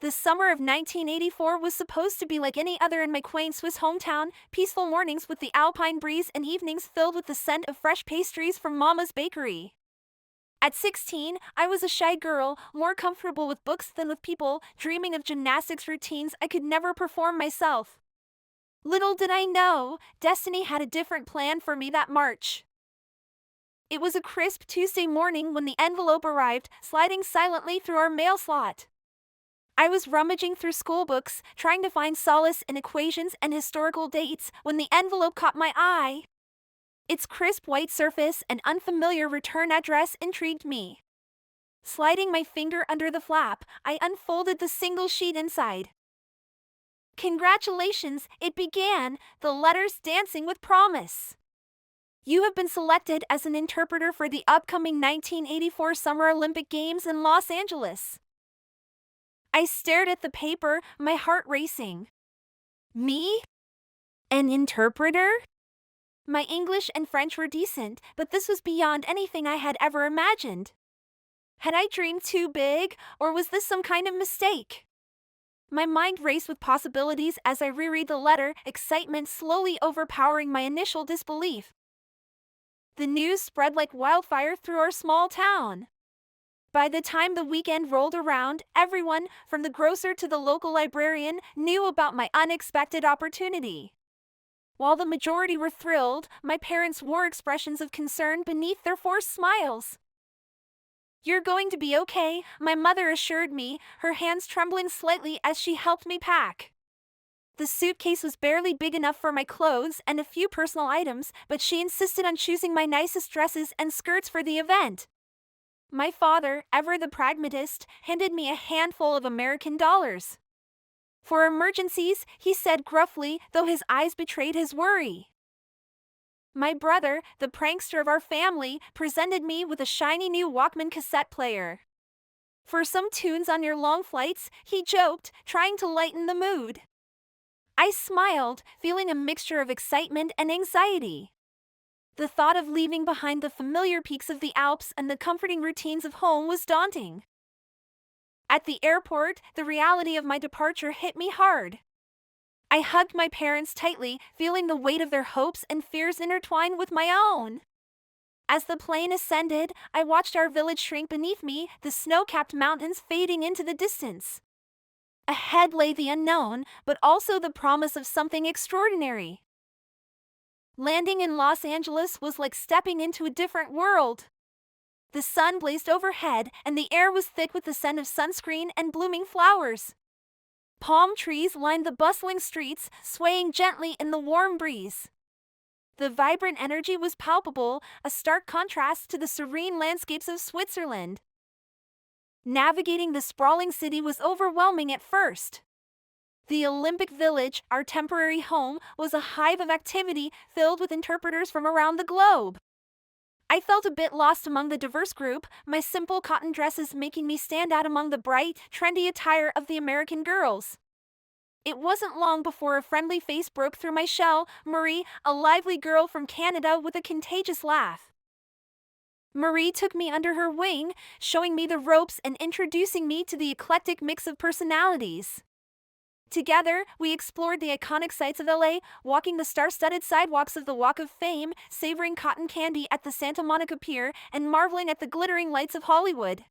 The summer of 1984 was supposed to be like any other in my quaint Swiss hometown, peaceful mornings with the alpine breeze and evenings filled with the scent of fresh pastries from Mama's bakery. At 16, I was a shy girl, more comfortable with books than with people, dreaming of gymnastics routines I could never perform myself. Little did I know, destiny had a different plan for me that March. It was a crisp Tuesday morning when the envelope arrived, sliding silently through our mail slot. I was rummaging through school books, trying to find solace in equations and historical dates, when the envelope caught my eye. Its crisp white surface and unfamiliar return address intrigued me. Sliding my finger under the flap, I unfolded the single sheet inside. Congratulations, it began, the letters dancing with promise. You have been selected as an interpreter for the upcoming 1984 Summer Olympic Games in Los Angeles. I stared at the paper, my heart racing. Me? An interpreter? My English and French were decent, but this was beyond anything I had ever imagined. Had I dreamed too big, or was this some kind of mistake? My mind raced with possibilities as I reread the letter, excitement slowly overpowering my initial disbelief. The news spread like wildfire through our small town. By the time the weekend rolled around, everyone, from the grocer to the local librarian, knew about my unexpected opportunity. While the majority were thrilled, my parents wore expressions of concern beneath their forced smiles. "You're going to be okay," my mother assured me, her hands trembling slightly as she helped me pack. The suitcase was barely big enough for my clothes and a few personal items, but she insisted on choosing my nicest dresses and skirts for the event. My father, ever the pragmatist, handed me a handful of American dollars. "For emergencies," he said gruffly, though his eyes betrayed his worry. My brother, the prankster of our family, presented me with a shiny new Walkman cassette player. "For some tunes on your long flights," he joked, trying to lighten the mood. I smiled, feeling a mixture of excitement and anxiety. The thought of leaving behind the familiar peaks of the Alps and the comforting routines of home was daunting. At the airport, the reality of my departure hit me hard. I hugged my parents tightly, feeling the weight of their hopes and fears intertwine with my own. As the plane ascended, I watched our village shrink beneath me, the snow-capped mountains fading into the distance. Ahead lay the unknown, but also the promise of something extraordinary. Landing in Los Angeles was like stepping into a different world. The sun blazed overhead, and the air was thick with the scent of sunscreen and blooming flowers. Palm trees lined the bustling streets, swaying gently in the warm breeze. The vibrant energy was palpable, a stark contrast to the serene landscapes of Switzerland. Navigating the sprawling city was overwhelming at first. The Olympic Village, our temporary home, was a hive of activity filled with interpreters from around the globe. I felt a bit lost among the diverse group, my simple cotton dresses making me stand out among the bright, trendy attire of the American girls. It wasn't long before a friendly face broke through my shell, Marie, a lively girl from Canada with a contagious laugh. Marie took me under her wing, showing me the ropes and introducing me to the eclectic mix of personalities. Together, we explored the iconic sights of LA, walking the star-studded sidewalks of the Walk of Fame, savoring cotton candy at the Santa Monica Pier, and marveling at the glittering lights of Hollywood.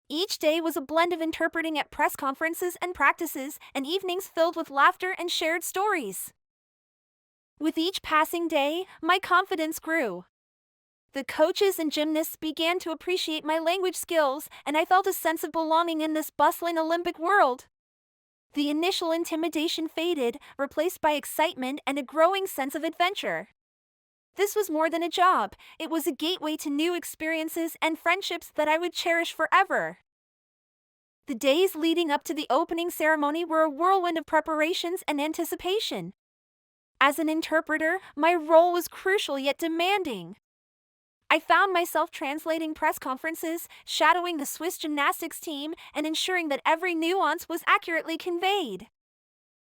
Each day was a blend of interpreting at press conferences and practices, and evenings filled with laughter and shared stories. With each passing day, my confidence grew. The coaches and gymnasts began to appreciate my language skills, and I felt a sense of belonging in this bustling Olympic world. The initial intimidation faded, replaced by excitement and a growing sense of adventure. This was more than a job, it was a gateway to new experiences and friendships that I would cherish forever. The days leading up to the opening ceremony were a whirlwind of preparations and anticipation. As an interpreter, my role was crucial yet demanding. I found myself translating press conferences, shadowing the Swiss gymnastics team, and ensuring that every nuance was accurately conveyed.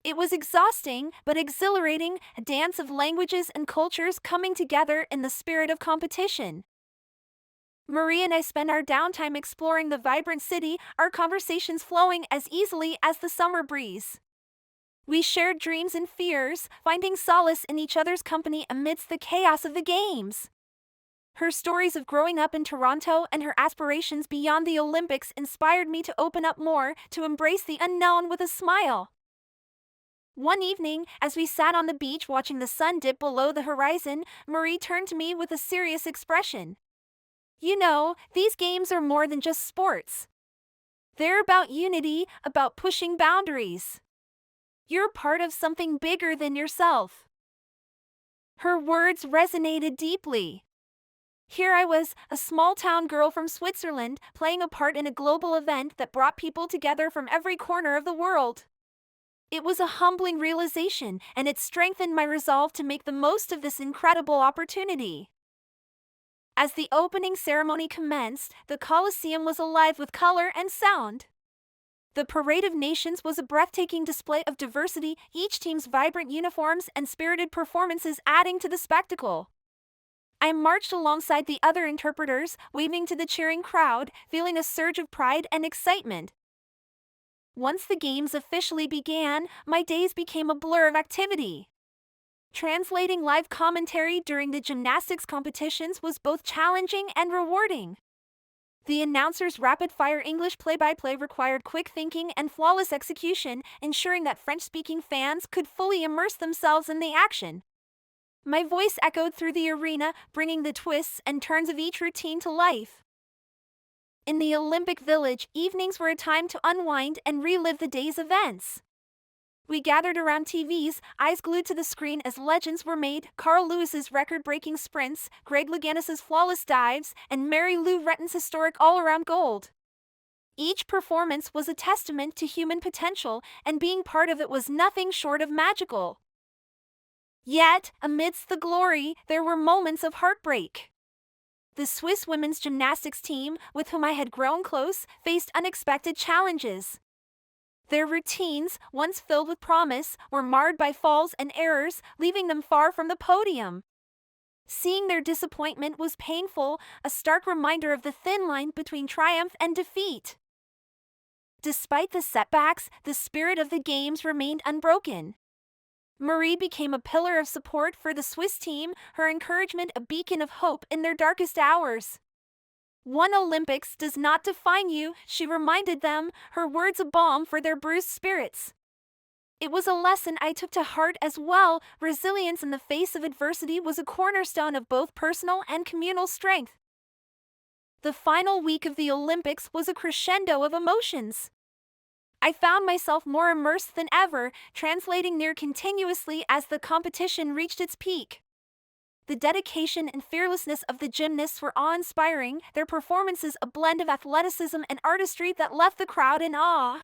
It was exhausting, but exhilarating, a dance of languages and cultures coming together in the spirit of competition. Marie and I spend our downtime exploring the vibrant city, our conversations flowing as easily as the summer breeze. We shared dreams and fears, finding solace in each other's company amidst the chaos of the games. Her stories of growing up in Toronto and her aspirations beyond the Olympics inspired me to open up more, to embrace the unknown with a smile. One evening, as we sat on the beach watching the sun dip below the horizon, Marie turned to me with a serious expression. You know, these games are more than just sports. They're about unity, about pushing boundaries. You're part of something bigger than yourself. Her words resonated deeply. Here I was, a small-town girl from Switzerland, playing a part in a global event that brought people together from every corner of the world. It was a humbling realization, and it strengthened my resolve to make the most of this incredible opportunity. As the opening ceremony commenced, the Colosseum was alive with color and sound. The Parade of Nations was a breathtaking display of diversity, each team's vibrant uniforms and spirited performances adding to the spectacle. I marched alongside the other interpreters, waving to the cheering crowd, feeling a surge of pride and excitement. Once the games officially began, my days became a blur of activity. Translating live commentary during the gymnastics competitions was both challenging and rewarding. The announcer's rapid-fire English play-by-play required quick thinking and flawless execution, ensuring that French-speaking fans could fully immerse themselves in the action. My voice echoed through the arena, bringing the twists and turns of each routine to life. In the Olympic Village, evenings were a time to unwind and relive the day's events. We gathered around TVs, eyes glued to the screen as legends were made: Carl Lewis's record-breaking sprints, Greg Louganis's flawless dives, and Mary Lou Retton's historic all-around gold. Each performance was a testament to human potential, and being part of it was nothing short of magical. Yet, amidst the glory, there were moments of heartbreak. The Swiss women's gymnastics team, with whom I had grown close, faced unexpected challenges. Their routines, once filled with promise, were marred by falls and errors, leaving them far from the podium. Seeing their disappointment was painful, a stark reminder of the thin line between triumph and defeat. Despite the setbacks, the spirit of the games remained unbroken. Marie became a pillar of support for the Swiss team, her encouragement a beacon of hope in their darkest hours. "One Olympics does not define you," she reminded them, her words a balm for their bruised spirits. It was a lesson I took to heart as well. Resilience in the face of adversity was a cornerstone of both personal and communal strength. The final week of the Olympics was a crescendo of emotions. I found myself more immersed than ever, translating near continuously as the competition reached its peak. The dedication and fearlessness of the gymnasts were awe-inspiring, their performances a blend of athleticism and artistry that left the crowd in awe.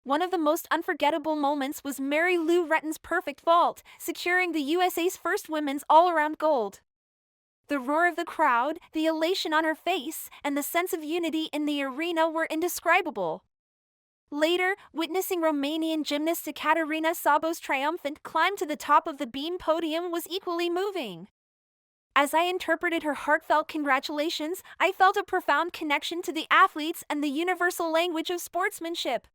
One of the most unforgettable moments was Mary Lou Retton's perfect vault, securing the USA's first women's all-around gold. The roar of the crowd, the elation on her face, and the sense of unity in the arena were indescribable. Later, witnessing Romanian gymnast Ekaterina Szabo's triumphant climb to the top of the beam podium was equally moving. As I interpreted her heartfelt congratulations, I felt a profound connection to the athletes and the universal language of sportsmanship.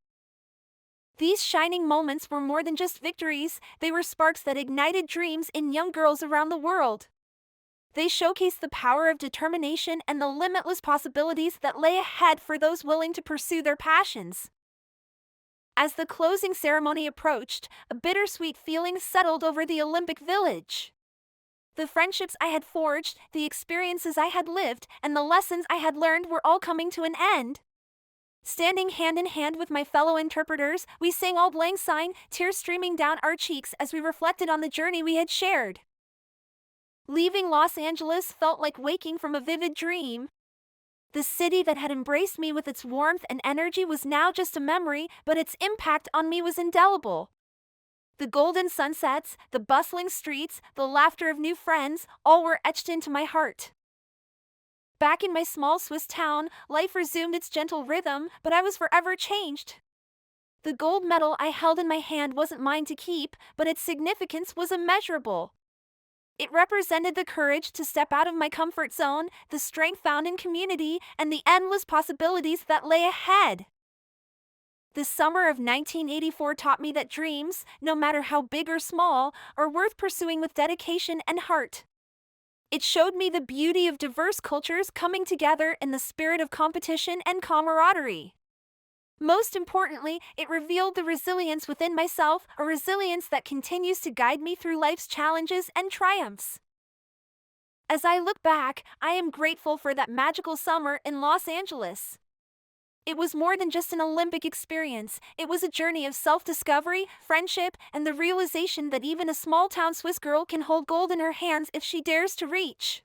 These shining moments were more than just victories, they were sparks that ignited dreams in young girls around the world. They showcased the power of determination and the limitless possibilities that lay ahead for those willing to pursue their passions. As the closing ceremony approached, a bittersweet feeling settled over the Olympic Village. The friendships I had forged, the experiences I had lived, and the lessons I had learned were all coming to an end. Standing hand in hand with my fellow interpreters, we sang Auld Lang Syne, tears streaming down our cheeks as we reflected on the journey we had shared. Leaving Los Angeles felt like waking from a vivid dream. The city that had embraced me with its warmth and energy was now just a memory, but its impact on me was indelible. The golden sunsets, the bustling streets, the laughter of new friends, all were etched into my heart. Back in my small Swiss town, life resumed its gentle rhythm, but I was forever changed. The gold medal I held in my hand wasn't mine to keep, but its significance was immeasurable. It represented the courage to step out of my comfort zone, the strength found in community, and the endless possibilities that lay ahead. The summer of 1984 taught me that dreams, no matter how big or small, are worth pursuing with dedication and heart. It showed me the beauty of diverse cultures coming together in the spirit of competition and camaraderie. Most importantly, it revealed the resilience within myself, a resilience that continues to guide me through life's challenges and triumphs. As I look back, I am grateful for that magical summer in Los Angeles. It was more than just an Olympic experience. It was a journey of self-discovery, friendship, and the realization that even a small-town Swiss girl can hold gold in her hands if she dares to reach.